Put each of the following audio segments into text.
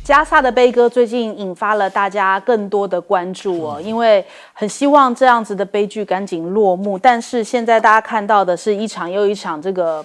加萨的悲歌最近引发了大家更多的关注哦，因为很希望这样子的悲剧赶紧落幕，但是现在大家看到的是一场又一场这个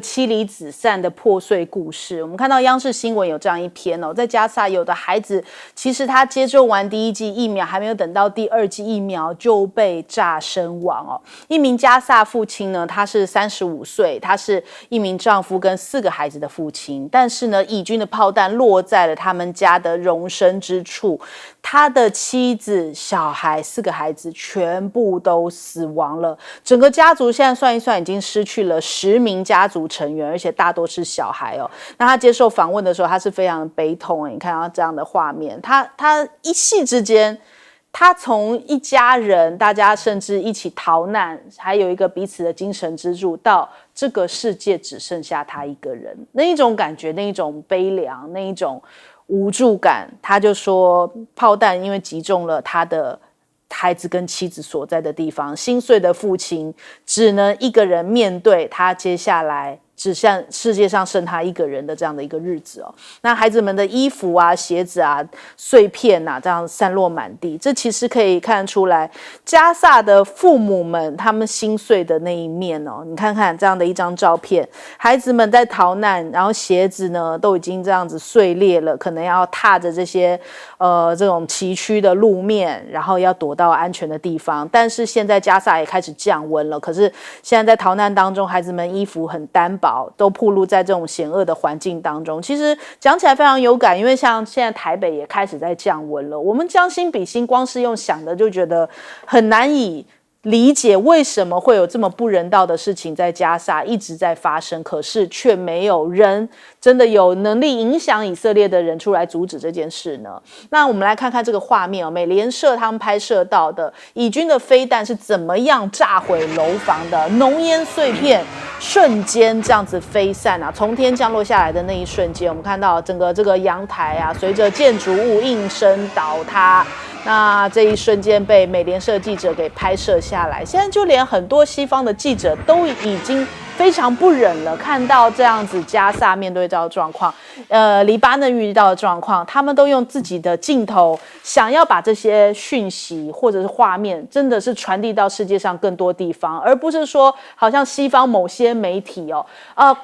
妻离子散的破碎故事。我们看到央视新闻有这样一篇哦，在加萨有的孩子其实他接种完第一剂疫苗，还没有等到第二剂疫苗就被炸身亡哦。一名加萨父亲呢，他是35岁，他是一名丈夫跟4个孩子的父亲，但是呢，以军的炮弹落在了他们家的容身之处，他的妻子、小孩4个孩子全部都死亡了。整个家族现在算一算，已经失去了10名家族成员，而且大多是小孩哦。那他接受访问的时候，他是非常悲痛。你看到这样的画面，他一夕之间，他从一家人，大家甚至一起逃难，还有一个彼此的精神支柱，到这个世界只剩下他一个人，那一种感觉，那一种悲凉，那一种无助感。他就说，炮弹因为击中了他的孩子跟妻子所在的地方，心碎的父亲只能一个人面对他接下来只像世界上剩他一个人的这样的一个日子哦。那孩子们的衣服啊、鞋子啊、碎片啊，这样散落满地，这其实可以看出来加萨的父母们他们心碎的那一面哦。你看看这样的一张照片，孩子们在逃难，然后鞋子呢都已经这样子碎裂了，可能要踏着这些这种崎岖的路面，然后要躲到安全的地方。但是现在加萨也开始降温了，可是现在在逃难当中，孩子们衣服很单薄，都暴露在这种险恶的环境当中。其实讲起来非常有感，因为像现在台北也开始在降温了，我们将心比心，光是用想的就觉得很难以理解为什么会有这么不人道的事情在加萨一直在发生，可是却没有人真的有能力影响以色列的人出来阻止这件事呢？那我们来看看这个画面哦，美联社他们拍摄到的以军的飞弹是怎么样炸毁楼房的，浓烟碎片瞬间这样子飞散啊，从天降落下来的那一瞬间，我们看到整个这个阳台啊，随着建筑物应声倒塌。那这一瞬间被美联社记者给拍摄下来，现在就连很多西方的记者都已经非常不忍了，看到这样子加萨面对到的状况，黎巴嫩遇到的状况，他们都用自己的镜头想要把这些讯息或者是画面真的是传递到世界上更多地方，而不是说好像西方某些媒体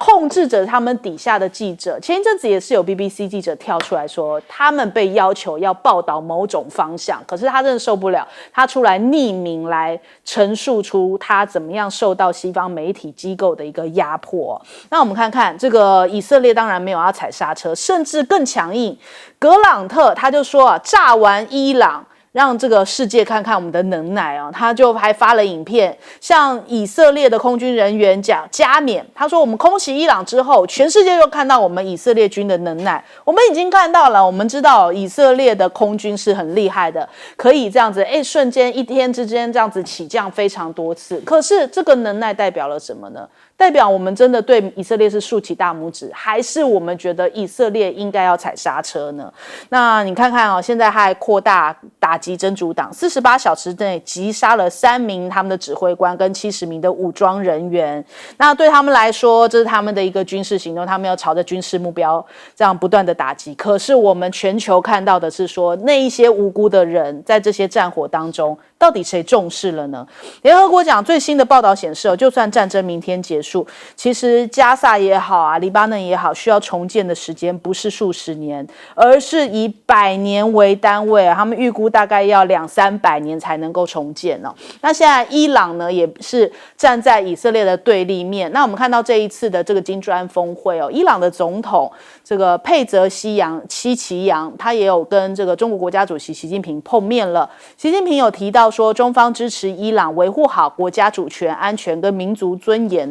控制着他们底下的记者。前一阵子也是有 BBC 记者跳出来说，他们被要求要报道某种方向，可是他真的受不了，他出来匿名来陈述出他怎么样受到西方媒体机构的一个压迫。那我们看看这个以色列当然没有要踩刹车，甚至更强硬。格朗特他就说炸完伊朗，让这个世界看看我们的能耐哦。他就还发了影片，向以色列的空军人员讲加冕。他说，我们空袭伊朗之后，全世界就看到我们以色列军的能耐。我们已经看到了，我们知道以色列的空军是很厉害的，可以这样子瞬间一天之间这样子起降非常多次。可是这个能耐代表了什么呢？代表我们真的对以色列是竖起大拇指，还是我们觉得以色列应该要踩刹车呢？那你看看现在还扩大打击真主党，48小时内击杀了3名他们的指挥官跟70名的武装人员。那对他们来说，这是他们的一个军事行动，他们要朝着军事目标这样不断的打击。可是我们全球看到的是说，那一些无辜的人在这些战火当中，到底谁重视了呢？联合国讲最新的报道显示，就算战争明天结束，其实加萨也好啊，黎巴嫩也好，需要重建的时间不是数十年，而是以100年为单位他们预估大概要200-300年才能够重建哦。那现在伊朗呢，也是站在以色列的对立面。那我们看到这一次的这个金砖峰会伊朗的总统这个佩泽西奇扬，他也有跟这个中国国家主席习近平碰面了。习近平有提到说，中方支持伊朗维护好国家主权、安全跟民族尊严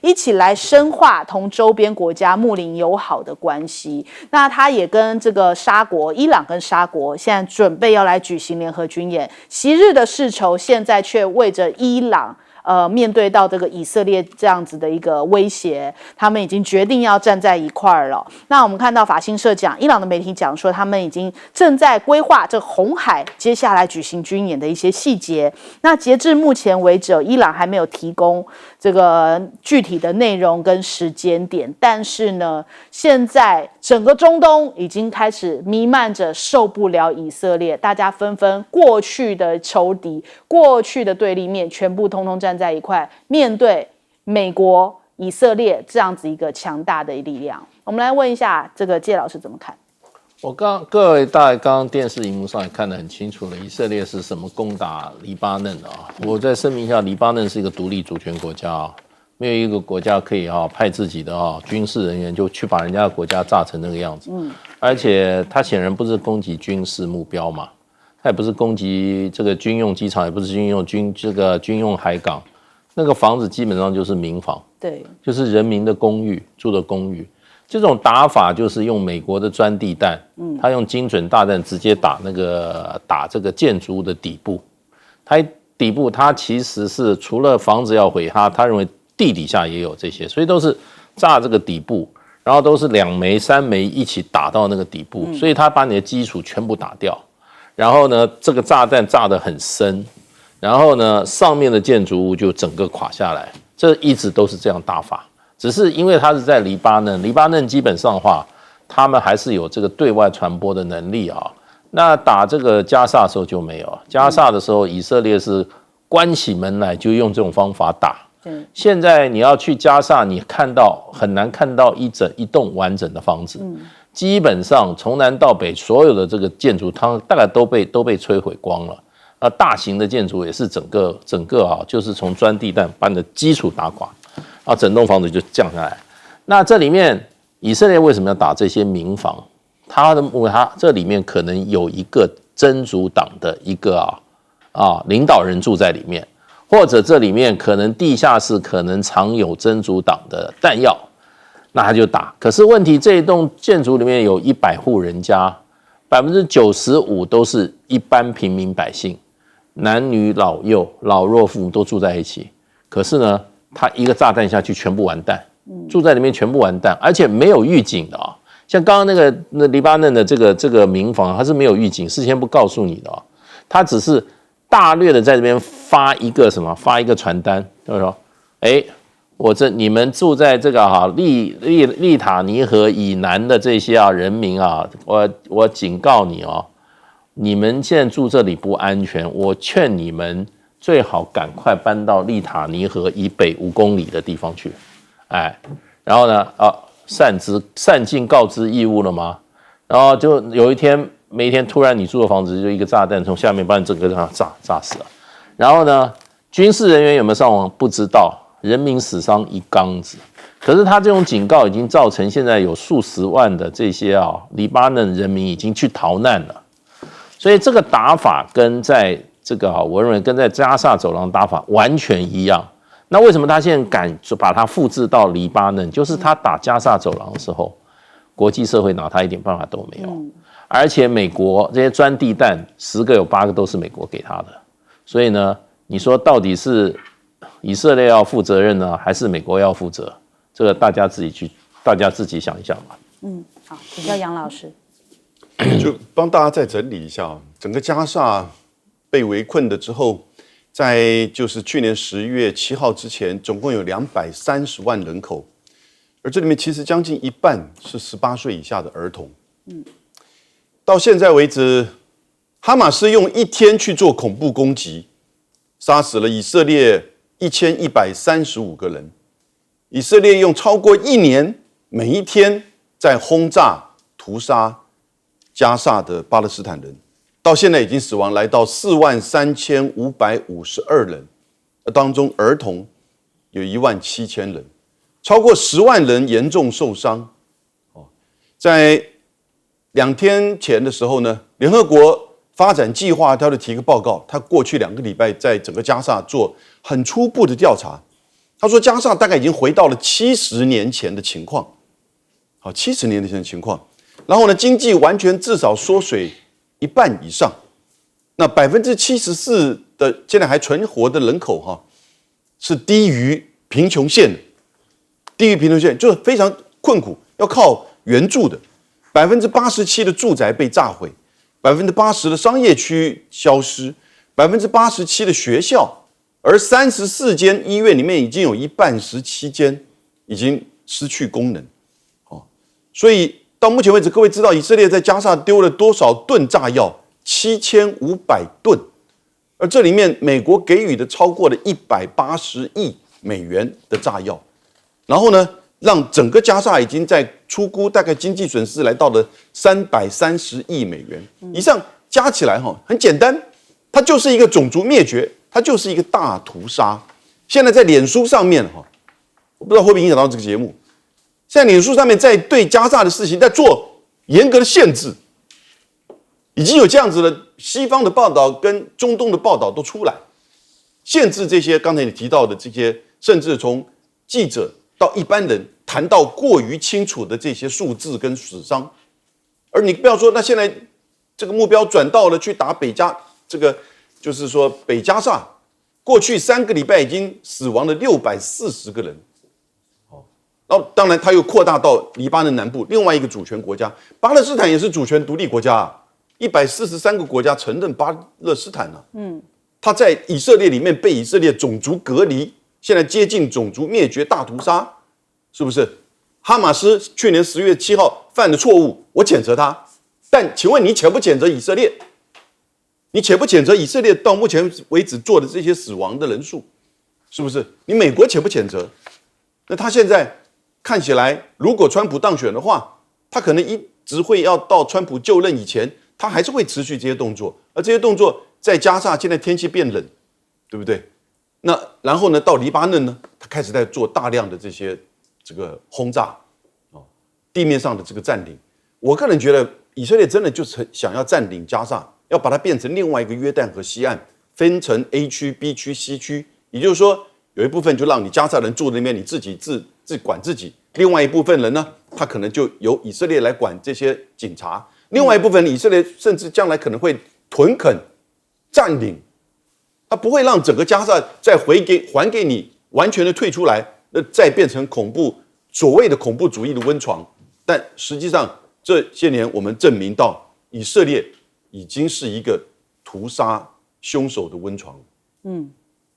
一起来深化同周边国家睦邻友好的关系。那他也跟这个伊朗跟沙国现在准备要来举行联合军演，昔日的世仇现在却为着伊朗面对到这个以色列这样子的一个威胁，他们已经决定要站在一块儿了。那我们看到法新社讲，伊朗的媒体讲说，他们已经正在规划这红海接下来举行军演的一些细节。那截至目前为止，伊朗还没有提供这个具体的内容跟时间点。但是呢，现在整个中东已经开始弥漫着受不了以色列，大家纷纷过去的仇敌、过去的对立面，全部通通站在一块，面对美国、以色列这样子一个强大的力量。我们来问一下这个介老师怎么看？各位大概刚刚电视荧幕上也看得很清楚了，以色列是什么攻打黎巴嫩的啊？我再声明一下，黎巴嫩是一个独立主权国家啊，没有一个国家可以派自己的军事人员就去把人家的国家炸成那个样子。而且他显然不是攻击军事目标嘛，他也不是攻击这个军用机场，也不是军用海港，那个房子基本上就是民房，对，就是人民的公寓，住的公寓。这种打法就是用美国的钻地弹，他用精准大弹直接打这个建筑物的底部，它其实是除了房子要毁他认为地底下也有这些，所以都是炸这个底部，然后都是2枚3枚一起打到那个底部，所以他把你的基础全部打掉，然后呢，这个炸弹炸得很深，然后呢，上面的建筑物就整个垮下来，这一直都是这样打法。只是因为它是在黎巴嫩基本上的话，他们还是有这个对外传播的能力啊。那打这个加萨的时候就没有，加萨的时候以色列是关起门来就用这种方法打。现在你要去加萨，你很难看到一栋完整的房子，基本上从南到北所有的这个建筑，它大概都被摧毁光了。大型的建筑也是整个就是从钻地弹把你的基础打垮。整栋房子就降下来。那这里面以色列为什么要打这些民房？它这里面可能有一个真主党的一个领导人住在里面，或者这里面可能地下室可能藏有真主党的弹药，那他就打。可是问题，这一栋建筑里面有100户人家，95%都是一般平民百姓，男女老幼、老弱妇孺都住在一起。可是呢，他一个炸弹下去，全部完蛋，住在里面全部完蛋，而且没有预警的啊。像刚刚那黎巴嫩的这个民房，它是没有预警，事先不告诉你的啊。他只是大略的在这边发一个传单，就是说，你们住在这个利塔尼河以南的这些人民啊，我警告你哦，你们现在住这里不安全，我劝你们最好赶快搬到利塔尼河以北5公里的地方去，然后呢，善尽告知义务了吗？然后就有一天，突然你住的房子就一个炸弹从下面把你整个炸死了。然后呢，军事人员有没有上网不知道，人民死伤一缸子。可是他这种警告已经造成现在有数十万的这些黎巴嫩人民已经去逃难了。所以这个打法跟在我认为跟在加萨走廊打法完全一样。那为什么他现在敢把它复制到黎巴嫩？就是他打加萨走廊的时候，国际社会拿他一点办法都没有。而且美国这些钻地弹10个有8个都是美国给他的。所以呢，你说到底是以色列要负责任呢，还是美国要负责？这个大家自己想一想吧。好，请教杨老师。就帮大家再整理一下，整个加萨被围困的之后，在就是去年10月7号之前，总共有230万人口，而这里面其实将近一半是18岁以下的儿童。到现在为止，哈马斯用1天去做恐怖攻击，杀死了以色列1135个人。以色列用超过1年，每一天在轰炸、屠杀加萨的巴勒斯坦人，到现在已经死亡来到43552人，当中儿童有17000人，超过10万人严重受伤。在2天前的时候呢，联合国发展计划他就提个报告，他过去2个礼拜在整个加萨做很初步的调查。他说加萨大概已经回到了70年前的情况，70年前的情况。然后呢，经济完全至少缩水1半以上。那74%的现在还存活的人口是低于贫穷线的，就是非常困苦，要靠援助的。87%的住宅被炸毁，80%的商业区消失，87%的学校而34间医院里面已经有一半17间已经失去功能。所以到目前为止，各位知道以色列在加沙丢了多少吨炸药？7500吨，而这里面美国给予的超过了180亿美元的炸药，然后呢，让整个加沙已经在初估大概经济损失来到了330亿美元以上，加起来很简单，它就是一个种族灭绝，它就是一个大屠杀。现在在脸书上面我不知道会不会影响到这个节目。现在脸书上面在对加沙的事情在做严格的限制，已经有这样子的西方的报道跟中东的报道都出来，限制这些刚才你提到的这些，甚至从记者到一般人谈到过于清楚的这些数字跟死伤。而你不要说，那现在这个目标转到了去打这个就是说北加沙，过去3个礼拜已经死亡了640个人。然后当然他又扩大到黎巴嫩南部另外一个主权国家巴勒斯坦，也是主权独立国家143个国家承认巴勒斯坦他在以色列里面被以色列种族隔离，现在接近种族灭绝大屠杀，是不是？哈马斯去年10月7号犯的错误，我谴责他，但请问你谴不谴责以色列？你谴不谴责以色列到目前为止做的这些死亡的人数？是不是？你美国谴不谴责？那他现在看起来，如果川普当选的话，他可能一直会要到川普就任以前，他还是会持续这些动作。而这些动作再加上现在天气变冷，对不对？那然后呢，到黎巴嫩呢，他开始在做大量的这个轰炸，地面上的这个占领。我个人觉得，以色列真的就是想要占领加沙，要把它变成另外一个约旦河西岸，分成 A 区、B 区、C 区，也就是说，有一部分就让你加沙人住那边，你自己自管自己；另外一部分人呢，他可能就由以色列来管这些警察；另外一部分以色列甚至将来可能会屯垦、占领，他不会让整个加沙再还给你，完全的退出来，那再变成所谓的恐怖主义的温床。但实际上这些年我们证明到，以色列已经是一个屠杀凶手的温床。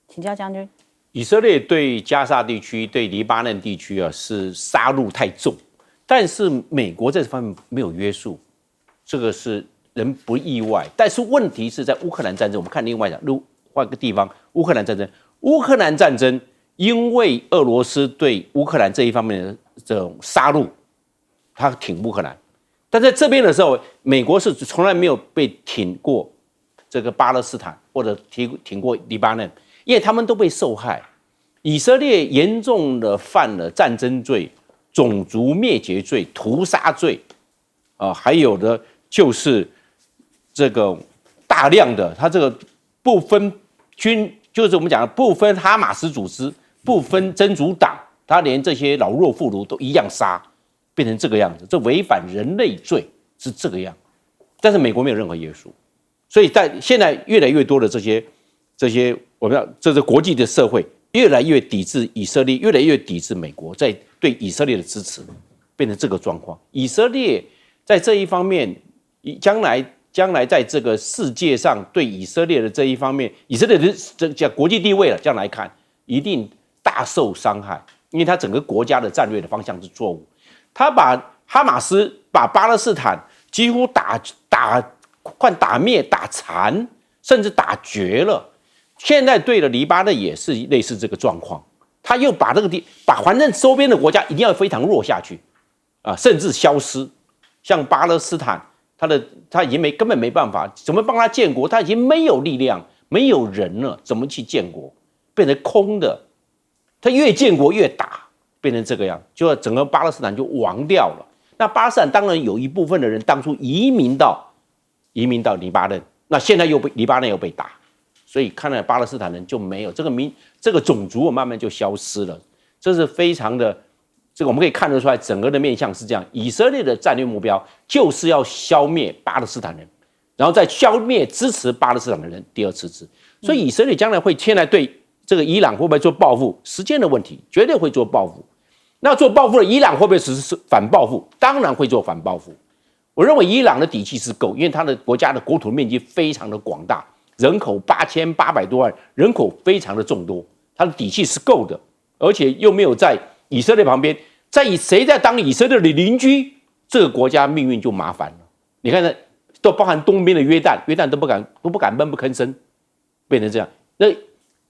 请教将军。以色列对加沙地区、对黎巴嫩地区是杀戮太重，但是美国在这方面没有约束，这个是人不意外。但是问题是在乌克兰战争，我们看另外换个地方，乌克兰战争，因为俄罗斯对乌克兰这一方面的这种杀戮，他挺乌克兰，但在这边的时候，美国是从来没有被挺过这个巴勒斯坦或者挺过黎巴嫩。因为他们都被受害，以色列严重的犯了战争罪、种族灭绝罪、屠杀罪，还有的就是这个大量的他这个不分就是我们讲的不分哈马斯组织、不分真主党，他连这些老弱妇孺都一样杀，变成这个样子，这违反人类罪是这个样。但是美国没有任何约束，所以在现在越来越多的这些。我们要，这是国际的社会越来越抵制以色列，越来越抵制美国在对以色列的支持，变成这个状况。以色列在这一方面，将来在这个世界上对以色列的这一方面，以色列的这国际地位了，这样来看一定大受伤害，因为他整个国家的战略的方向是错误。他把哈马斯、把巴勒斯坦几乎快打灭、打残，甚至打绝了。现在对了黎巴嫩也是类似这个状况，他又把反正周边的国家一定要非常弱下去，甚至消失。像巴勒斯坦，他已经根本没办法，怎么帮他建国？他已经没有力量，没有人了，怎么去建国？变成空的，他越建国越打，变成这个样，就整个巴勒斯坦就亡掉了。那巴勒斯坦当然有一部分的人当初移民到黎巴嫩，那现在黎巴嫩又被打。所以看来巴勒斯坦人就没有这个种族，慢慢就消失了。这是非常的，这个我们可以看得出来，整个的面向是这样。以色列的战略目标就是要消灭巴勒斯坦人，然后再消灭支持巴勒斯坦的人第二次制。所以以色列将来会现在对这个伊朗会不会做报复？时间的问题，绝对会做报复。那做报复的伊朗会不会实施反报复？当然会做反报复。我认为伊朗的底气是够，因为他的国家的国土面积非常的广大。人口8800多万，人口非常的众多，它的底气是够的，而且又没有在以色列旁边，谁在当以色列的邻居，这个国家命运就麻烦了。你看呢，都包含东边的约旦都不敢闷不吭声，变成这样。那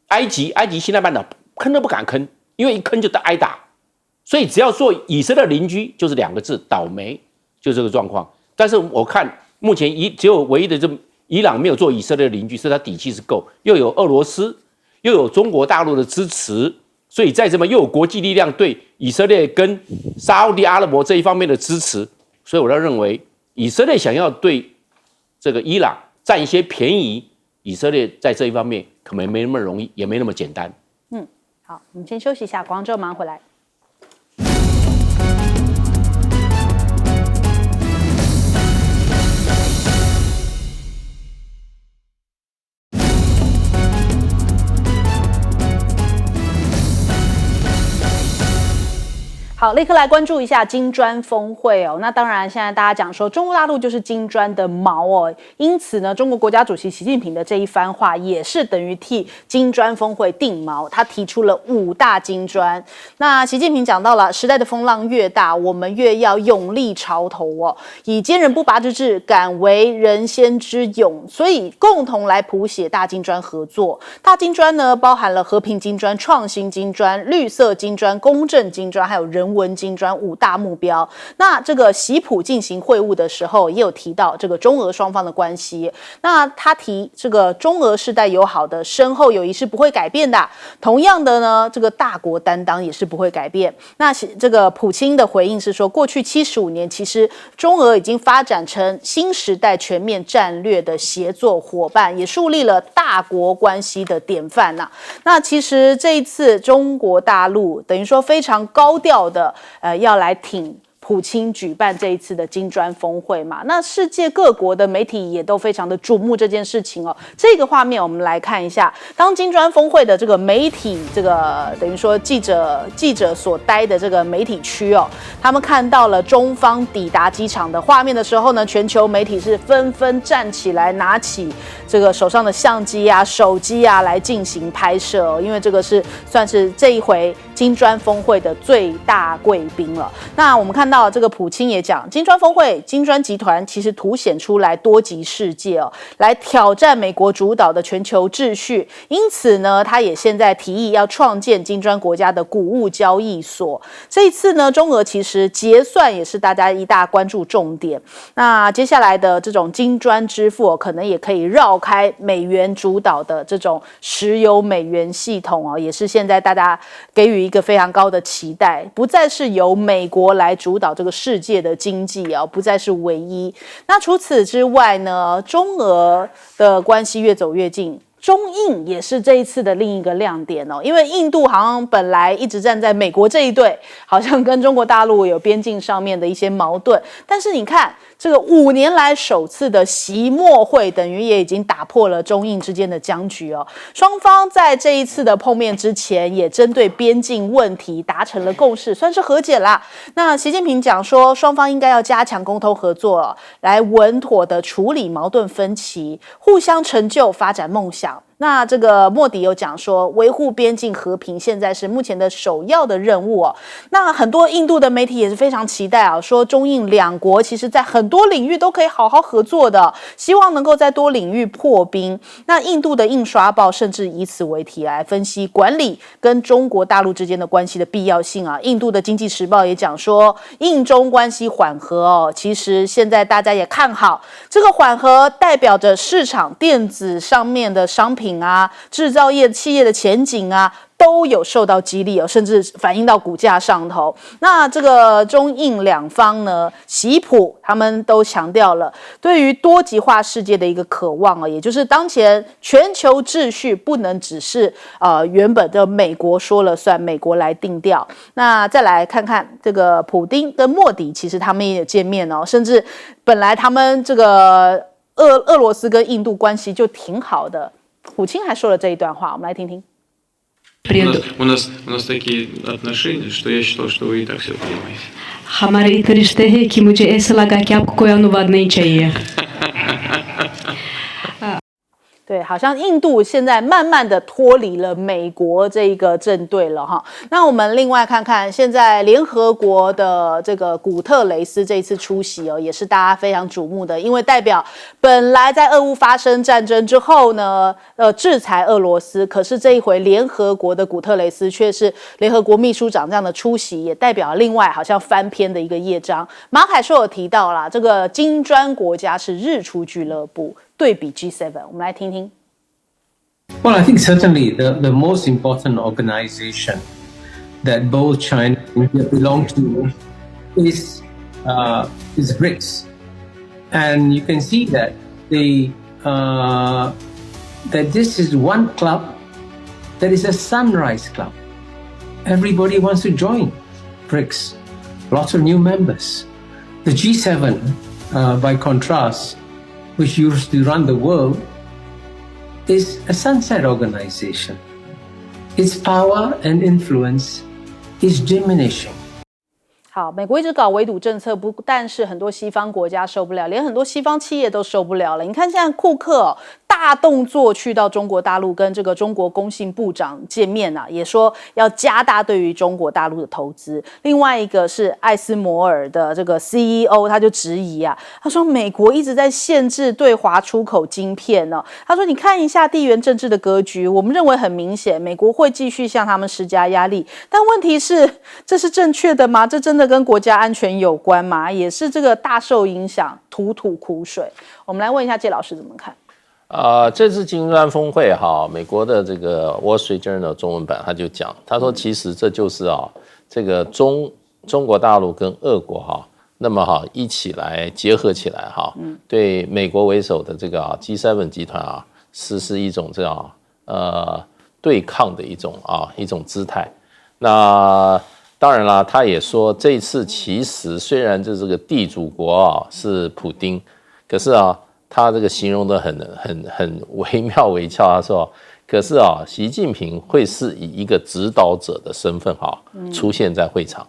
埃及西奈半岛吭都不敢吭，因为一吭就挨打。所以只要做以色列邻居，就是2个字：倒霉，就这个状况。但是我看目前只有唯一的伊朗没有做以色列邻居，是他底气是够，又有俄罗斯，又有中国大陆的支持，所以再这么又有国际力量对以色列跟沙烏地阿拉伯这一方面的支持，所以我要认为以色列想要对这个伊朗占一些便宜，以色列在这一方面可能没那么容易，也没那么简单。好，我们先休息一下，广州马上回来。好，立刻来关注一下金砖峰会哦。那当然，现在大家讲说中国大陆就是金砖的毛哦，因此呢，中国国家主席习近平的这一番话也是等于替金砖峰会定锚。他提出了5大金砖。那习近平讲到了，时代的风浪越大，我们越要勇立潮头哦，以坚韧不拔之志，敢为人先之勇，所以共同来谱写大金砖合作。大金砖呢，包含了和平金砖、创新金砖、绿色金砖、公正金砖，还有人文金砖5大目标。那这个习普进行会晤的时候，也有提到这个中俄双方的关系。那他提这个中俄世代友好的深厚友谊是不会改变的。同样的呢，这个大国担当也是不会改变。那这个普京的回应是说，过去75年，其实中俄已经发展成新时代全面战略的协作伙伴，也树立了大国关系的典范呐。那其实这一次中国大陆等于说非常高调的要来挺普京举办这一次的金砖峰会嘛，那世界各国的媒体也都非常的瞩目这件事情哦。这个画面我们来看一下，当金砖峰会的这个媒体，这个等于说记者所待的这个媒体区哦，他们看到了中方抵达机场的画面的时候呢，全球媒体是纷纷站起来，拿起这个手上的相机啊、手机啊来进行拍摄哦，因为这个是算是这一回金砖峰会的最大贵宾了。那我们看到这个普京也讲，金砖峰会、金砖集团其实凸显出来多极世界哦，来挑战美国主导的全球秩序。因此呢，他也现在提议要创建金砖国家的谷物交易所。这一次呢，中俄其实结算也是大家一大关注重点。那接下来的这种金砖支付哦，可能也可以绕开美元主导的这种石油美元系统哦，也是现在大家给予一个非常高的期待，不再是由美国来主导这个世界的经济啊，不再是唯一。那除此之外呢，中俄的关系越走越近。中印也是这一次的另一个亮点哦，因为印度好像本来一直站在美国这一队，好像跟中国大陆有边境上面的一些矛盾，但是你看这个5年来首次的习墨会，等于也已经打破了中印之间的僵局哦。双方在这一次的碰面之前，也针对边境问题达成了共识，算是和解啦。那习近平讲说，双方应该要加强沟通合作，来稳妥的处理矛盾分歧，互相成就发展梦想。那这个莫迪有讲说，维护边境和平现在是目前的首要的任务哦。那很多印度的媒体也是非常期待啊，说中印两国其实在很多领域都可以好好合作的，希望能够在多领域破冰。那印度的印刷报甚至以此为题来分析管理跟中国大陆之间的关系的必要性啊。印度的经济时报也讲说，印中关系缓和哦，其实现在大家也看好这个缓和，代表着市场电子上面的商品啊，制造业企业的前景啊，都有受到激励哦，甚至反映到股价上头。那这个中印两方呢，习普他们都强调了对于多极化世界的一个渴望哦，也就是当前全球秩序不能只是原本的美国说了算，美国来定调。那再来看看这个普丁跟莫迪，其实他们也有见面哦，甚至本来他们这个俄罗斯跟印度关系就挺好的。普京还说了这一段话，我们来听听。У нас такие отношения, что я считал, что вы и так все понимаете. हमारे इतने रिश्ते हैं कि मुझे ऐसा लगा कि आपको कोई अनुवाद नहीं चाहिए. 对，好像印度现在慢慢的脱离了美国这一个阵队了哈。那我们另外看看，现在联合国的这个古特雷斯这一次出席也是大家非常瞩目的，因为代表本来在俄乌发生战争之后呢，制裁俄罗斯，可是这一回联合国的古特雷斯却是联合国秘书长这样的出席，也代表另外好像翻篇的一个页章。马凯硕有提到啦，这个金砖国家是日出俱乐部，对比 G7， 我们来听听。Well, I think certainly the most important organization that both China and India belong to is BRICS, and you can see that that this is one club that is a sunrise club. Everybody wants to join BRICS. Lots of new members. The G7, by contrast, which used to run the world, is a sunset organization. Its power and influence is diminishing. 好，美国一直搞围堵政策，不但是很多西方国家受不了，连很多西方企业都受不了了。你看现在库克大动作去到中国大陆，跟这个中国工信部长见面啊，也说要加大对于中国大陆的投资。另外一个是艾斯摩尔的这个 CEO， 他就质疑啊，他说美国一直在限制对华出口晶片呢。他说你看一下地缘政治的格局，我们认为很明显，美国会继续向他们施加压力。但问题是，这是正确的吗？这真的跟国家安全有关吗？也是这个大受影响，吐苦水。我们来问一下介老师怎么看？这次金砖峰会哈，美国的这个 Wall Street Journal 中文版他就讲，他说其实这就是这个中国大陆跟俄国那么一起来结合起来对美国为首的这个G7 集团实施一种这样对抗的一种姿态。那当然啦，他也说这一次其实虽然这个地主国是普丁，可是他这个形容的很惟妙惟肖，他说可是习近平会是以一个指导者的身份出现在会场。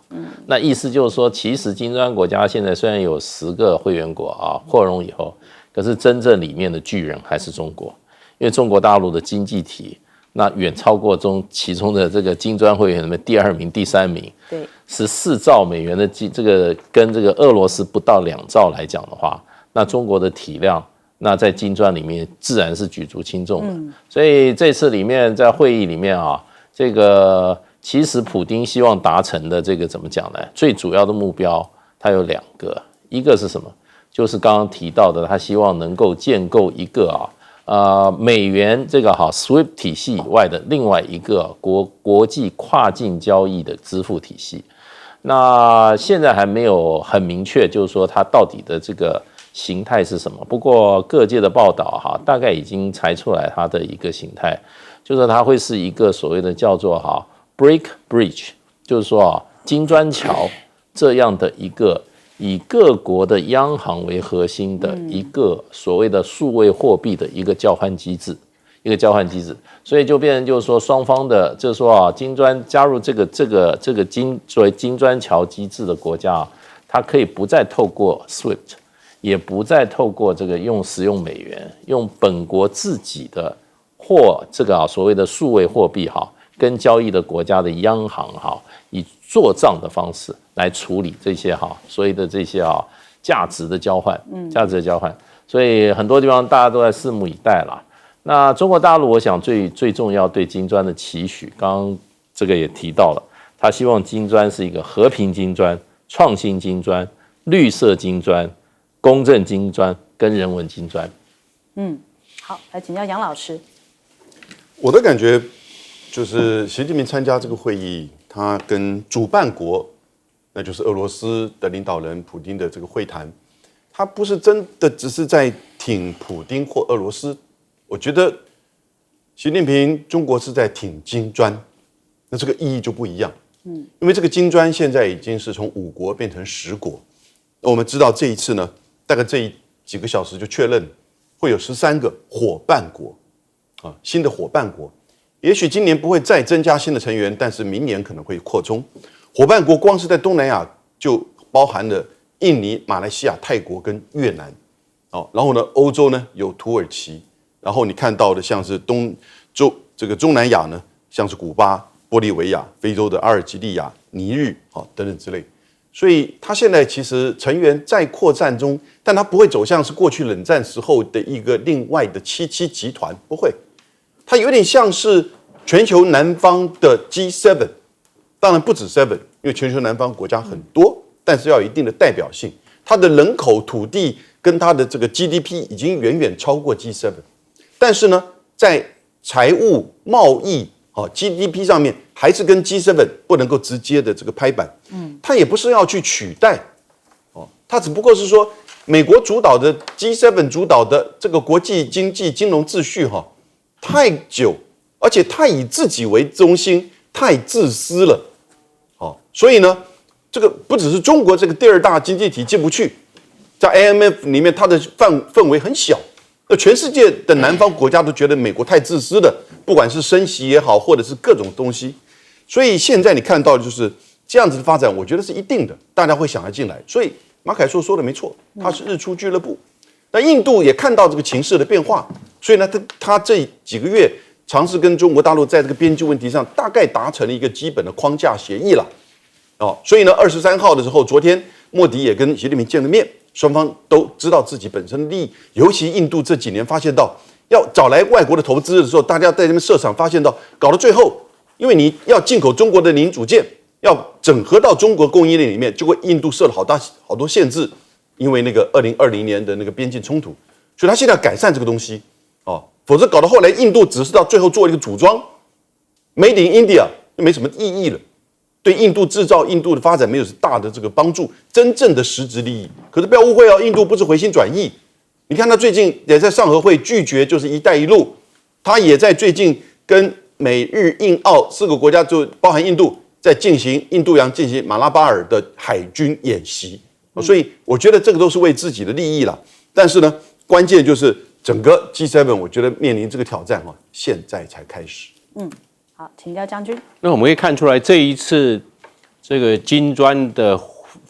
那意思就是说，其实金砖国家现在虽然有10个会员国扩容以后，可是真正里面的巨人还是中国，因为中国大陆的经济体那远超过其中的这个金砖会员里面第2名、第3名。对，14兆美元的这个跟这个俄罗斯不到2兆来讲的话，那中国的体量，那在金砖里面自然是举足轻重的。所以这次里面在会议里面这个其实普丁希望达成的这个怎么讲呢？最主要的目标它有2个，一个是什么？就是刚刚提到的，他希望能够建构一个美元这个SWIFT 体系以外的另外一个国际跨境交易的支付体系。那现在还没有很明确，就是说它到底的这个形态是什么。不过各界的报道大概已经猜出来它的一个形态，就是它会是一个所谓的叫做Brick Bridge， 就是说金砖桥这样的一个以各国的央行为核心的一个所谓的数位货币的一个交换机制，所以就变成就是说双方的，就是说金砖加入这个所谓金砖桥机制的国家它可以不再透过 SWIFT， 也不再透过这个使用美元，用本国自己的或这个所谓的数位货币跟交易的国家的央行以做账的方式来处理这些所谓的这些价值的交换，所以很多地方大家都在拭目以待啦。那中国大陆，我想最重要对金砖的期许，刚刚这个也提到了，他希望金砖是一个和平金砖、创新金砖、绿色金砖、公正金砖跟人文金砖。好，来请教杨老师。我的感觉就是习近平参加这个会议，他跟主办国，那就是俄罗斯的领导人普丁的这个会谈，他不是真的只是在挺普丁或俄罗斯，我觉得习近平中国是在挺金砖，那这个意义就不一样。因为这个金砖现在已经是从5国变成10国，那我们知道这一次呢，大概这几个小时就确认会有13个伙伴国新的伙伴国。也许今年不会再增加新的成员，但是明年可能会扩充。伙伴国光是在东南亚就包含了印尼、马来西亚、泰国跟越南。然后呢，欧洲呢有土耳其，然后你看到的像是中南亚呢，像是古巴、玻利维亚、非洲的阿尔及利亚、尼日等等之类。所以它现在其实成员在扩散中，但它不会走向是过去冷战时候的一个另外的77集团，不会，它有点像是全球南方的 G7， 当然不止 7， 因为全球南方国家很多，但是要有一定的代表性，它的人口、土地跟它的这个 GDP 已经远远超过 G7， 但是呢，在财务、贸易GDP 上面还是跟 G7 不能够直接的这个拍板，它也不是要去取代，它只不过是说美国主导的 G7 主导的这个国际经济金融秩序太久，而且太以自己为中心，太自私了，所以呢，这个不只是中国这个第二大经济体进不去，在 IMF 里面它的氛围很小。那全世界的南方国家都觉得美国太自私了，不管是升息也好，或者是各种东西，所以现在你看到的就是这样子的发展，我觉得是一定的，大家会想要进来。所以马凯硕说的没错，它是日出俱乐部。那印度也看到这个情势的变化，所以呢，他这几个月尝试跟中国大陆在这个边境问题上大概达成了一个基本的框架协议了。所以呢，23号的时候，昨天莫迪也跟习近平见了面。双方都知道自己本身的利益，尤其印度这几年发现到要找来外国的投资的时候，大家在那边设厂，发现到搞到最后，因为你要进口中国的零组件，要整合到中国供应链里面，结果印度设了好多限制，因为那个2020年的那个边境冲突，所以他现在要改善这个东西否则搞到后来印度只是到最后做一个组装 ，Made in India 就没什么意义了。对印度制造、印度的发展没有大的这个帮助，真正的实质利益。可是不要误会印度不是回心转意。你看他最近也在上合会拒绝就是“一带一路”，他也在最近跟美日印澳4个国家，就包含印度，在印度洋进行马拉巴尔的海军演习。所以我觉得这个都是为自己的利益了。但是呢，关键就是整个 G7， 我觉得面临这个挑战现在才开始。好，请教将军。那我们可以看出来，这一次这个金砖的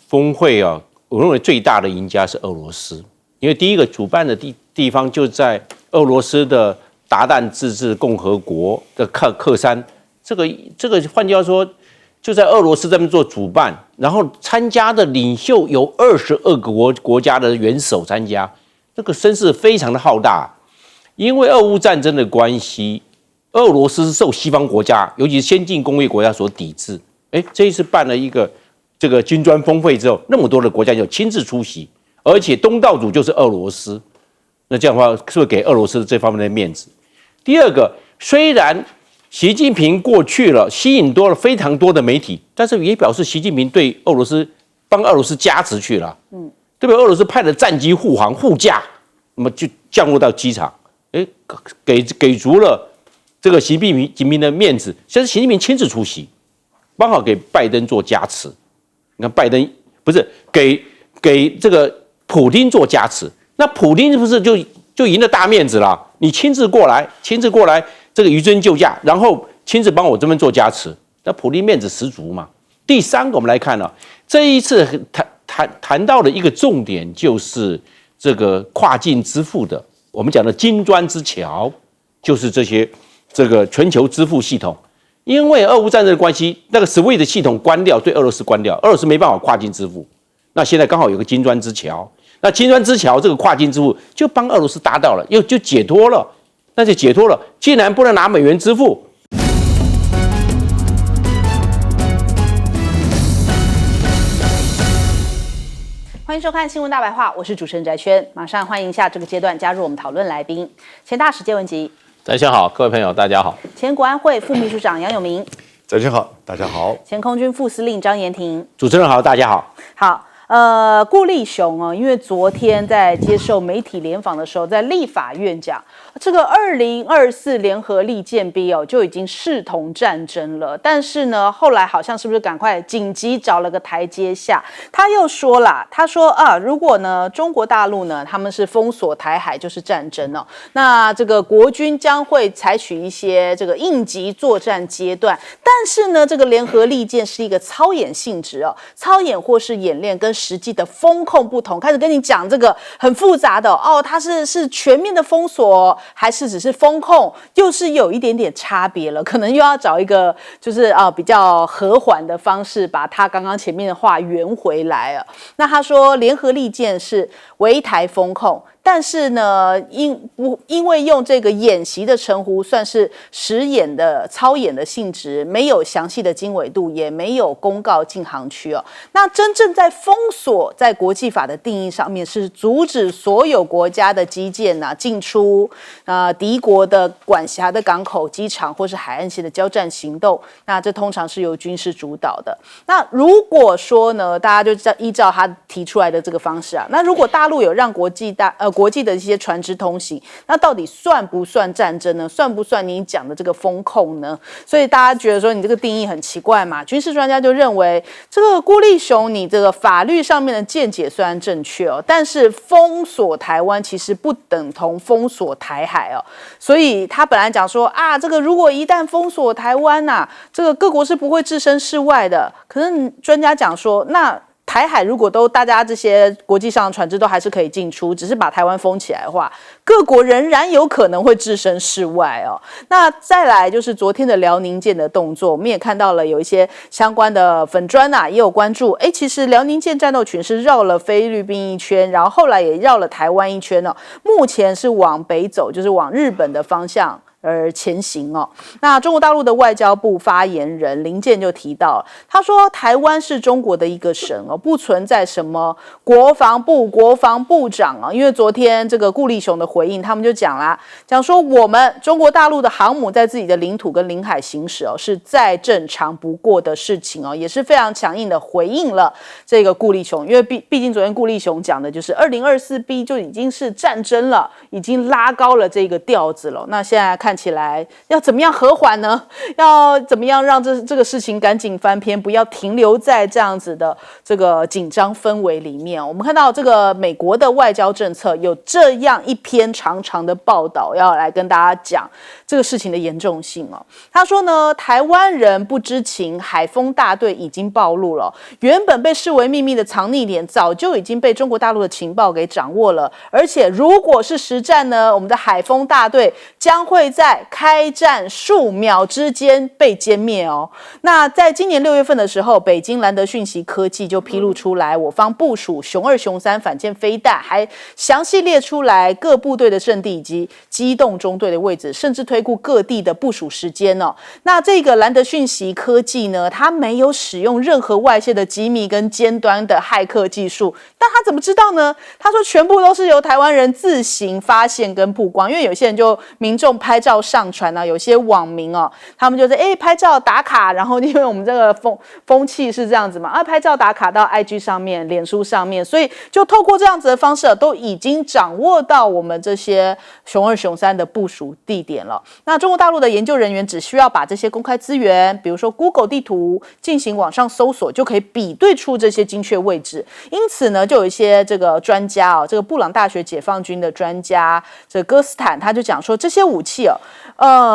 峰会我认为最大的赢家是俄罗斯，因为第一个主办的地方就在俄罗斯的鞑靼自治共和国的克山，这个换句话说，就在俄罗斯这边做主办，然后参加的领袖有22个国家的元首参加，这个声势非常的浩大，因为俄乌战争的关系。俄罗斯受西方国家，尤其是先进工业国家所抵制。这一次办了一个这个金砖峰会之后，那么多的国家就亲自出席，而且东道主就是俄罗斯。那这样的话，是不是给俄罗斯这方面的面子？第二个，虽然习近平过去了，吸引了非常多的媒体，但是也表示习近平对俄罗斯帮俄罗斯加持去了。对不对？俄罗斯派了战机护航护驾，那么就降落到机场，给足了。这个习近平的面子，现在习近平亲自出席，刚好给拜登做加持。你看拜登不是给这个普丁做加持，那普丁是不是就赢了大面子了？你亲自过来，这个纡尊救驾，然后亲自帮我这边做加持，那普丁面子十足嘛。第三个，我们来看这一次谈到的一个重点就是这个跨境支付的，我们讲的金砖之桥，就是这个全球支付系统，因为俄乌战争的关系，那个 SWIFT 系统关掉，对俄罗斯关掉，俄罗斯没办法跨境支付。那现在刚好有个金砖之桥，那金砖之桥这个跨境支付就帮俄罗斯达到了，就解脱了，那就解脱了。既然不能拿美元支付，欢迎收看《新闻大白话》，我是主持人翟轩，马上欢迎一下这个阶段加入我们讨论来宾，前大使谢文吉。大家好，各位朋友，大家好。前国安会副秘书长杨永明，早上好，大家好。前空军副司令张延廷，主持人好，大家好。好。顾立雄因为昨天在接受媒体联访的时候，在立法院讲这个2024联合利剑逼就已经视同战争了，但是呢，后来好像是不是赶快紧急找了个台阶下？他又说啦，他说如果呢中国大陆呢他们是封锁台海就是战争那这个国军将会采取一些这个应急作战阶段，但是呢这个联合利剑是一个操演性质操演或是演练跟实际的风控不同，开始跟你讲这个很复杂的哦，它是全面的封锁，还是只是风控，又是有一点点差别了，可能又要找一个就是比较和缓的方式，把他刚刚前面的话圆回来了。那他说联合利剑是围台风控。但是呢，因为用这个演习的称呼，算是实演的操演的性质，没有详细的经纬度，也没有公告禁航区哦。那真正在封锁，在国际法的定义上面，是阻止所有国家的基建进出敌国的管辖的港口、机场或是海岸线的交战行动。那这通常是由军事主导的。那如果说呢，大家就依照他提出来的这个方式那如果大陆有让国际的一些船只通行，那到底算不算战争呢？算不算你讲的这个风控呢？所以大家觉得说你这个定义很奇怪嘛？军事专家就认为，这个辜立雄你这个法律上面的见解虽然正确但是封锁台湾其实不等同封锁台海所以他本来讲说这个如果一旦封锁台湾这个各国是不会置身事外的。可是专家讲说，那台海如果大家这些国际上的船只都还是可以进出，只是把台湾封起来的话，各国仍然有可能会置身事外那再来就是昨天的辽宁舰的动作，我们也看到了有一些相关的粉专也有关注。其实辽宁舰战斗群是绕了菲律宾一圈，然后后来也绕了台湾一圈目前是往北走，就是往日本的方向而前行那中国大陆的外交部发言人林健就提到，他说台湾是中国的一个省不存在什么国防部长因为昨天这个顾立雄的回应，他们就讲说我们中国大陆的航母在自己的领土跟领海行驶是再正常不过的事情也是非常强硬的回应了这个顾立雄。因为毕竟昨天顾立雄讲的就是2024B 就已经是战争了，已经拉高了这个调子了。那现在看起来要怎么样和缓呢？要怎么样让这个事情赶紧翻篇，不要停留在这样子的这个紧张氛围里面？我们看到这个美国的外交政策有这样一篇长长的报道，要来跟大家讲这个事情的严重性他说呢，台湾人不知情，海锋大队已经暴露了，原本被视为秘密的藏匿点，早就已经被中国大陆的情报给掌握了。而且如果是实战呢，我们的海锋大队将会在开战数秒之间被歼灭那在今年6月份的时候，北京兰德讯息科技就披露出来，我方部署雄2、雄3反舰飞弹，还详细列出来各部队的阵地以及机动中队的位置，甚至推估各地的部署时间那这个兰德讯息科技呢，它没有使用任何外泄的机密跟尖端的骇客技术，但他怎么知道呢？他说全部都是由台湾人自行发现跟曝光。因为有些人就民众拍照上传有些网民他们就是拍照打卡，然后因为我们这个风气是这样子嘛拍照打卡到 IG 上面、脸书上面，所以就透过这样子的方式都已经掌握到我们这些雄2、雄3的部署地点了。那中国大陆的研究人员只需要把这些公开资源，比如说 Google 地图进行网上搜索，就可以比对出这些精确位置。因此呢，就有一些这个专家这个布朗大学解放军的专家这个哥斯坦他就讲说，这些武器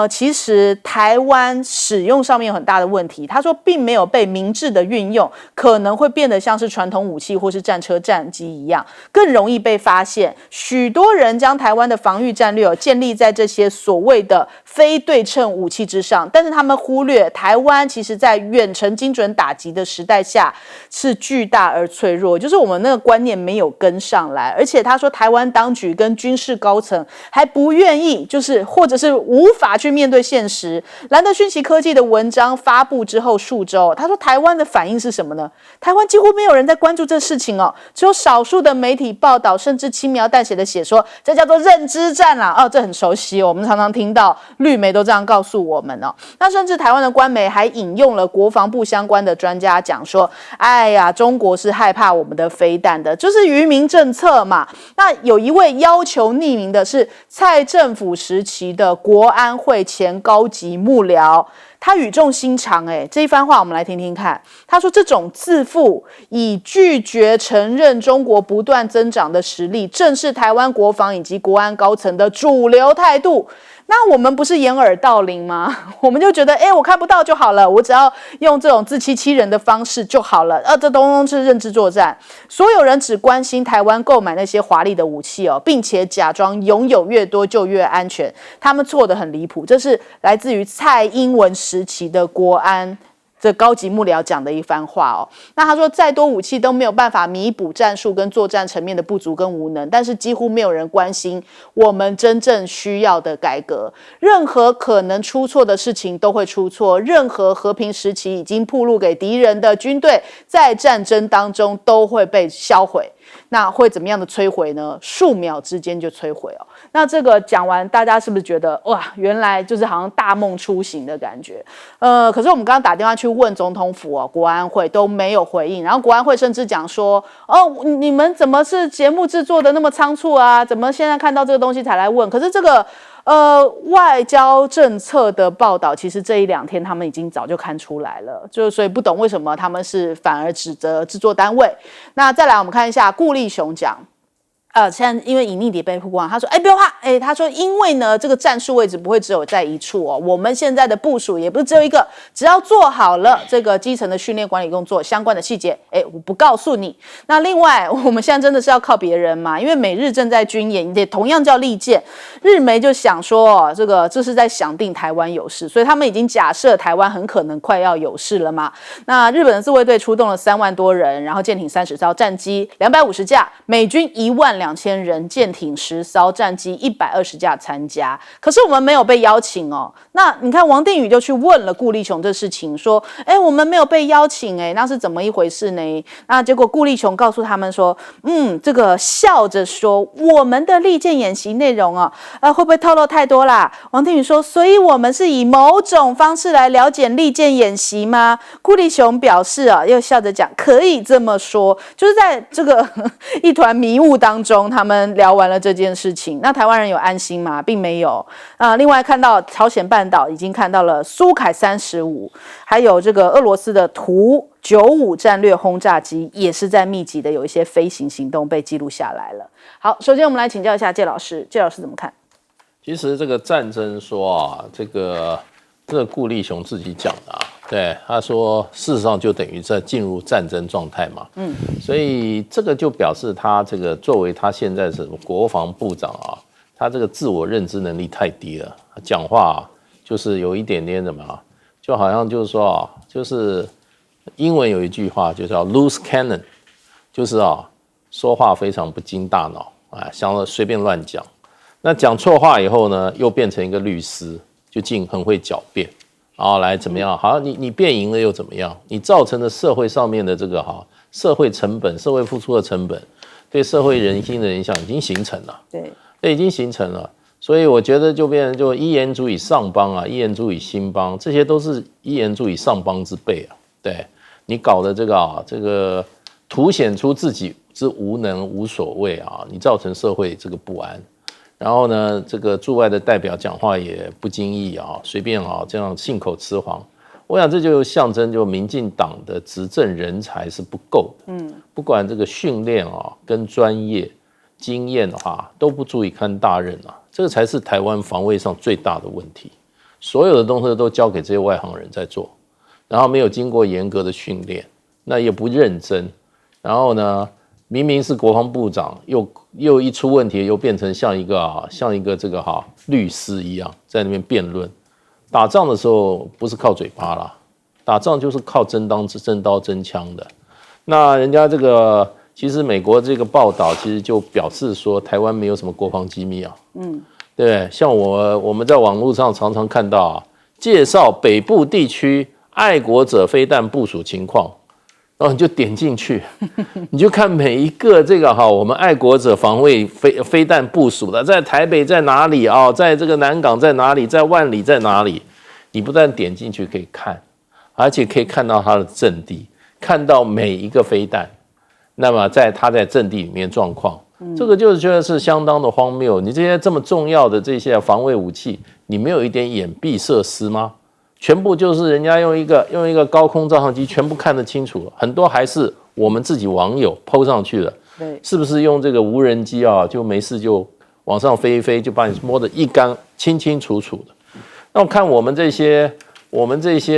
其实台湾使用上面有很大的问题。他说并没有被明智的运用，可能会变得像是传统武器或是战车、战机一样，更容易被发现。许多人将台湾的防御战略建立在这些所谓的非对称武器之上，但是他们忽略台湾其实在远程精准打击的时代下是巨大而脆弱，就是我们那个观念没有跟上来。而且他说台湾当局跟军事高层还不愿意，就是或者是无法去面对现实。兰德讯息科技的文章发布之后数周，他说台湾的反应是什么呢？台湾几乎没有人在关注这事情只有少数的媒体报道，甚至轻描淡写的写说这叫做认知战啦这很熟悉我们常常听到绿媒都这样告诉我们那甚至台湾的官媒还引用了国防部相关的专家讲说，哎呀，中国是害怕我们的飞弹的，就是愚民政策嘛。那有一位要求匿名的是蔡政府时期的国安会前高级幕僚，他语重心长，这一番话我们来听听看。他说，这种自负以拒绝承认中国不断增长的实力，正是台湾国防以及国安高层的主流态度。那我们不是掩耳盗铃吗？我们就觉得，我看不到就好了，我只要用这种自欺欺人的方式就好了。这都是认知作战。所有人只关心台湾购买那些华丽的武器并且假装拥有越多就越安全。他们错得很离谱，这是来自于蔡英文时期的国安这高级幕僚讲的一番话那他说，再多武器都没有办法弥补战术跟作战层面的不足跟无能，但是几乎没有人关心我们真正需要的改革。任何可能出错的事情都会出错，任何和平时期已经暴露给敌人的军队，在战争当中都会被销毁。那会怎么样的摧毁呢？数秒之间就摧毁那这个讲完，大家是不是觉得哇，原来就是好像大梦初醒的感觉？可是我们刚刚打电话去问总统府国安会都没有回应，然后国安会甚至讲说，你们怎么是节目制作的那么仓促啊？怎么现在看到这个东西才来问？可是这个外交政策的报道，其实这一两天他们已经早就看出来了，所以不懂为什么他们是反而指责制作单位。那再来我们看一下顾立雄讲。现在因为隐匿底被曝光，他说，不要怕，他说，因为呢，这个战术位置不会只有在一处我们现在的部署也不是只有一个，只要做好了这个基层的训练管理工作相关的细节，我不告诉你。那另外，我们现在真的是要靠别人嘛？因为美日正在军演，也同样叫利剑，日媒就想说，这是在想定台湾有事，所以他们已经假设台湾很可能快要有事了嘛。那日本的自卫队出动了3万多人，然后舰艇30艘，战机250架，美军12000人，舰艇10艘，战机120架参加。可是我们没有被邀请那你看王定宇就去问了顾立雄这事情，说，我们没有被邀请，那是怎么一回事呢？那结果顾立雄告诉他们说，这个笑着说，我们的利剑演习内容会不会透露太多啦？王定宇说，所以我们是以某种方式来了解利剑演习吗？顾立雄表示又笑着讲，可以这么说，就是在这个一团迷雾当中，他们聊完了这件事情。那台湾人有安心吗？并没有。另外看到朝鲜半岛已经看到了苏凯35，还有这个俄罗斯的图95战略轰炸机也是在密集的有一些飞行行动被记录下来了。好，首先我们来请教一下介老师，介老师怎么看？其实这个战争说这个顾立雄自己讲的对，他说事实上就等于在进入战争状态嘛，所以这个就表示他这个作为他现在是国防部长他这个自我认知能力太低了，讲话就是有一点点什么，就好像就是说就是英文有一句话就叫 loose cannon， 就是说话非常不经大脑想要随便乱讲，那讲错话以后呢，又变成一个律师，就很会狡辩。来怎么样？好，你辩赢了又怎么样？你造成的社会上面的这个社会成本、社会付出的成本，对社会人心的影响已经形成了。对，已经形成了。所以我觉得就变成就一言足以上邦一言足以兴邦，这些都是一言足以上邦之辈对，你搞的这个凸显出自己之无能无所谓你造成社会这个不安。然后呢，这个驻外的代表讲话也不经意随便这样信口雌黄。我想这就象征就民进党的执政人才是不够的，不管这个训练跟专业经验的话都不足以堪大任这个才是台湾防卫上最大的问题。所有的东西都交给这些外行人在做，然后没有经过严格的训练，那也不认真，然后呢，明明是国防部长，又一出问题，又变成像一个这个律师一样在那边辩论。打仗的时候不是靠嘴巴啦，打仗就是靠真刀真枪的。那人家这个其实美国这个报道其实就表示说台湾没有什么国防机密对不对？像我们在网络上常常看到介绍北部地区爱国者飞弹部署情况。然后你就点进去，你就看每一个这个我们爱国者防卫飞弹部署的，在台北在哪里在这个南港在哪里，在万里在哪里？你不但点进去可以看，而且可以看到它的阵地，看到每一个飞弹，那么它在阵地里面状况，这个就是觉得是相当的荒谬。你这些这么重要的这些防卫武器，你没有一点掩蔽设施吗？全部就是人家用一个高空照相机全部看得清楚，很多还是我们自己网友 PO 上去的，对，是不是用这个无人机啊，就没事就往上飞一飞，就把你摸得一干清清楚楚的。那我看我们这些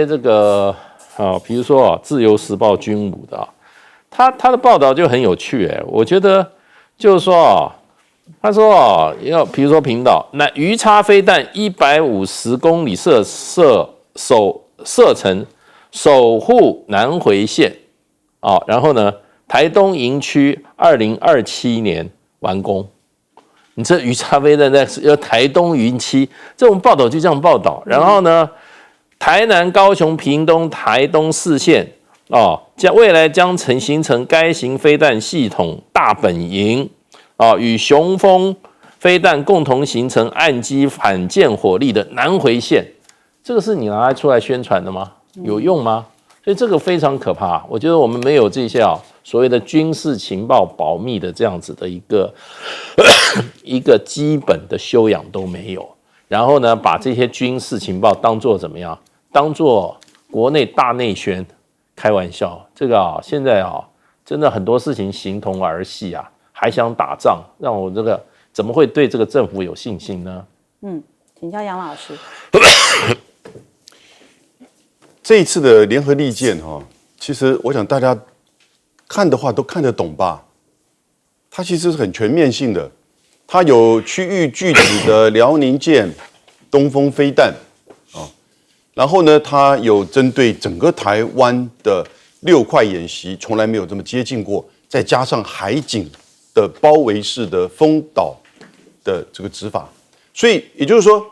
这个比如说自由时报军武的他的报道就很有趣我觉得就是说他说要比如说频道，那鱼叉飞弹150公里射程守护南回线然后呢，台东营区2027年完工。你这鱼叉飞弹在台东营区，这种报道就这样报道。然后呢，台南、高雄、屏东、台东4县未来将形成该型飞弹系统大本营与雄风飞弹共同形成岸基反舰火力的南回线。这个是你拿来出来宣传的吗？有用吗？所以这个非常可怕。我觉得我们没有这些所谓的军事情报保密的这样子的一个基本的修养都没有。然后呢，把这些军事情报当作怎么样？当作国内大内宣，开玩笑。这个现在真的很多事情形同儿戏还想打仗，让我这个怎么会对这个政府有信心呢？请教杨老师。这一次的联合利剑其实我想大家看的话都看得懂吧？它其实是很全面性的，它有区域具体的辽宁舰、东风飞弹然后呢，它有针对整个台湾的6块演习，从来没有这么接近过，再加上海警的包围式的封岛的这个执法，所以也就是说，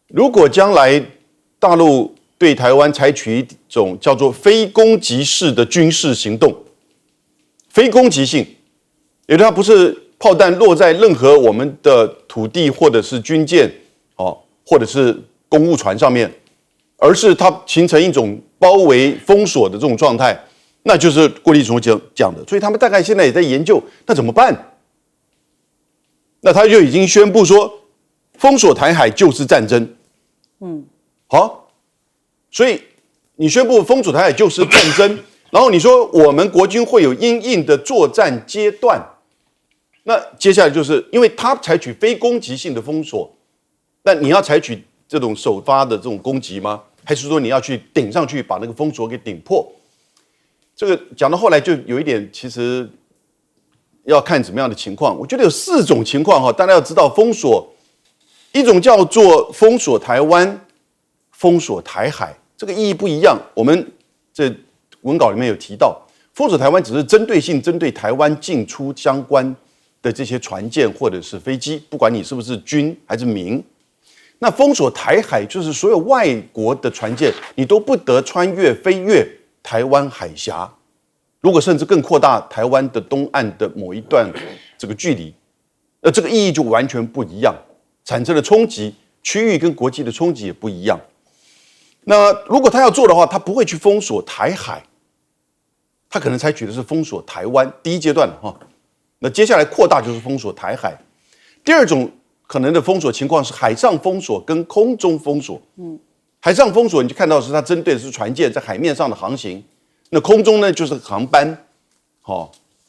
如果将来大陆对台湾采取一种叫做非攻击式的军事行动，非攻击性，也就是它不是炮弹落在任何我们的土地或者是军舰或者是公务船上面，而是它形成一种包围封锁的这种状态，那就是郭立雄讲的。所以他们大概现在也在研究，那怎么办？那他就已经宣布说，封锁台海就是战争。好，所以你宣布封锁台海就是战争，然后你说我们国军会有因应的作战阶段，那接下来就是因为他采取非攻击性的封锁，那你要采取这种首发的这种攻击吗？还是说你要去顶上去把那个封锁给顶破？这个讲到后来就有一点，其实要看怎么样的情况。我觉得有4种情况大家要知道封锁，一种叫做封锁台湾、封锁台海，这个意义不一样。我们这文稿里面有提到，封锁台湾只是针对性针对台湾进出相关的这些船舰或者是飞机，不管你是不是军还是民。那封锁台海就是所有外国的船舰，你都不得穿越飞越台湾海峡。如果甚至更扩大台湾的东岸的某一段这个距离，那这个意义就完全不一样，产生的冲击，区域跟国际的冲击也不一样。那如果他要做的话，他不会去封锁台海，他可能采取的是封锁台湾第一阶段那接下来扩大就是封锁台海。第二种可能的封锁情况是海上封锁跟空中封锁。海上封锁你就看到是它针对的是船舰在海面上的航行，那空中呢就是航班，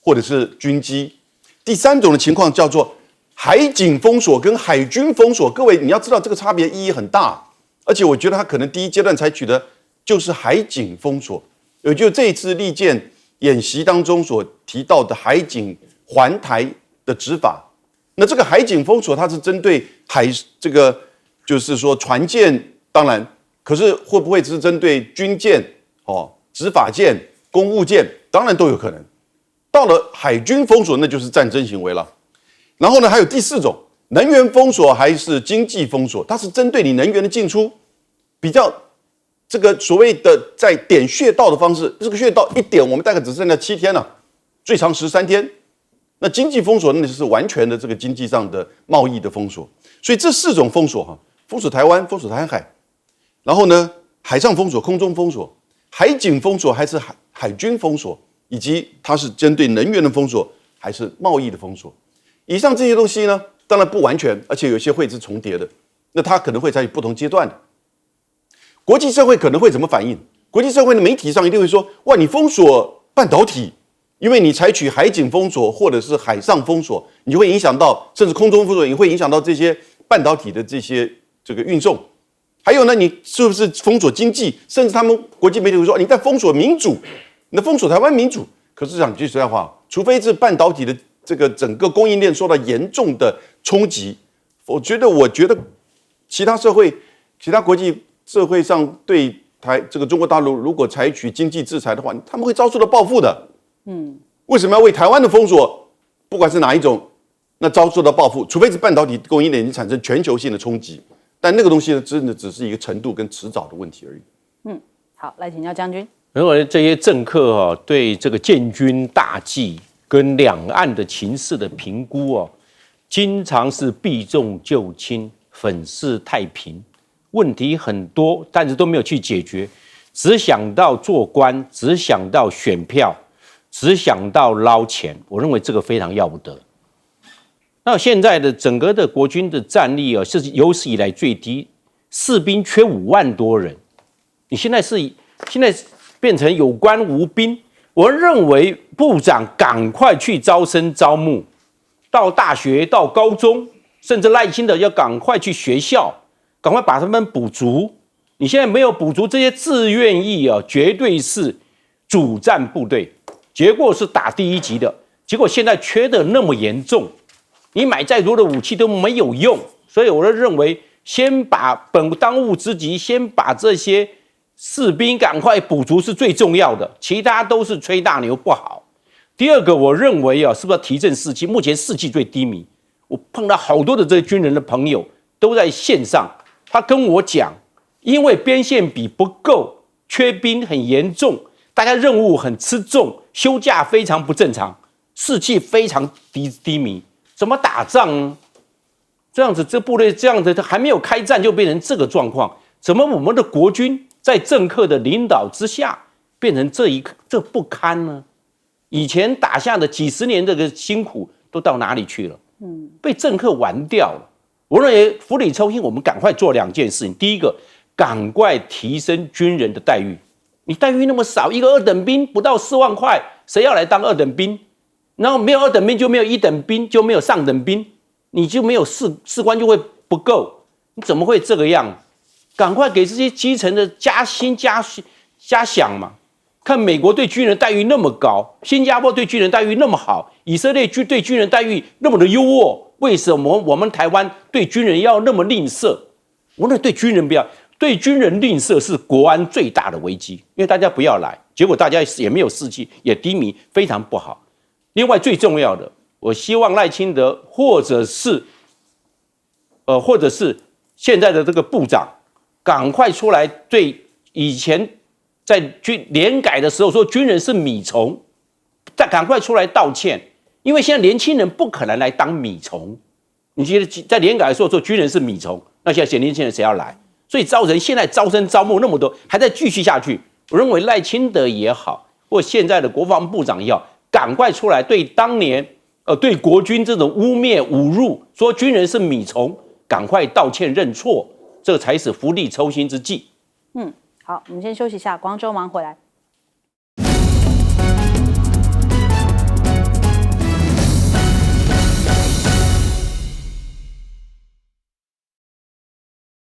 或者是军机。第3种的情况叫做海警封锁跟海军封锁。各位你要知道这个差别意义很大，而且我觉得它可能第一阶段采取的就是海警封锁，也就是这一次利剑演习当中所提到的海警环台的执法。那这个海警封锁它是针对这个就是说船舰，当然可是会不会只是针对军舰执法舰、公务舰，当然都有可能。到了海军封锁那就是战争行为了。然后呢还有第4种，能源封锁还是经济封锁，它是针对你能源的进出，比较这个所谓的在点穴道的方式，这个穴道一点我们大概只剩下7天了，最长13天。那经济封锁那就是完全的这个经济上的贸易的封锁。所以这4种封锁封锁台湾、封锁台海，然后呢海上封锁、空中封锁、海警封锁还是海军封锁，以及它是针对能源的封锁还是贸易的封锁。以上这些东西呢当然不完全，而且有些会是重叠的，那它可能会采取不同阶段的。国际社会可能会怎么反应？国际社会的媒体上一定会说：哇，你封锁半导体，因为你采取海警封锁或者是海上封锁，你会影响到甚至空中封锁，也会影响到这些半导体的这个运送。还有呢，你是不是封锁经济？甚至他们国际媒体会说你在封锁民主，你在封锁台湾民主。可是讲句实在话，除非是半导体的这个整个供应链受到严重的冲击，我觉得其他社会、其他国际社会上对这个中国大陆如果采取经济制裁的话，他们会遭受到报复的。为什么要为台湾的封锁，不管是哪一种，那遭受到报复？除非是半导体供应链已经产生全球性的冲击，但那个东西呢，真的只是一个程度跟迟早的问题而已。好，来请教将军。认为这些政客对这个建军大计跟两岸的情势的评估经常是避重就轻，粉饰太平，问题很多，但是都没有去解决，只想到做官，只想到选票，只想到捞钱。我认为这个非常要不得。那现在的整个的国军的战力是有史以来最低，士兵缺5万多人，你现在变成有官无兵。我认为部长赶快去招生招募，到大学、到高中，甚至赖清德要赶快去学校，赶快把他们补足。你现在没有补足这些志愿役绝对是主战部队，结果是打第1级的，结果现在缺得那么严重，你买再多的武器都没有用。所以我就认为，先把当务之急，先把这些士兵赶快补足是最重要的，其他都是吹大牛不好。第二个，我认为是不是要提振士气？目前士气最低迷，我碰到好多的这些军人的朋友都在线上，他跟我讲，因为边线比不够，缺兵很严重，大家任务很吃重，休假非常不正常，士气非常低迷，怎么打仗呢？这样子，这部队这样子还没有开战就变成这个状况，怎么我们的国军在政客的领导之下变成这不堪呢？以前打下的几十年这个辛苦都到哪里去了？被政客玩掉了。我认为釜底抽薪，我们赶快做2件事情。第一个，赶快提升军人的待遇。你待遇那么少，一个2等兵不到4万块，谁要来当2等兵？然后没有2等兵就没有1等兵，就没有上等兵，你就没有士官就会不够。你怎么会这个样？赶快给这些基层的加薪加饷嘛！看美国对军人待遇那么高，新加坡对军人待遇那么好，以色列对军人待遇那么的优渥，为什么我们台湾对军人要那么吝啬？我认为对军人不要，对军人吝啬是国安最大的危机，因为大家不要来，结果大家也没有士气，也低迷，非常不好。另外最重要的，我希望赖清德或者是现在的这个部长，赶快出来对以前在联改的时候说军人是米虫，再赶快出来道歉，因为现在年轻人不可能来当米虫。你觉得在联改的时候说军人是米虫，那现在年轻人谁要来？所以造成现在招生招募那么多，还在继续下去。我认为赖清德也好，或现在的国防部长也好，赶快出来对当年对国军这种污蔑侮辱，说军人是米虫，赶快道歉认错，这才是釜底抽薪之计。好，我们先休息一下，广州马上回来。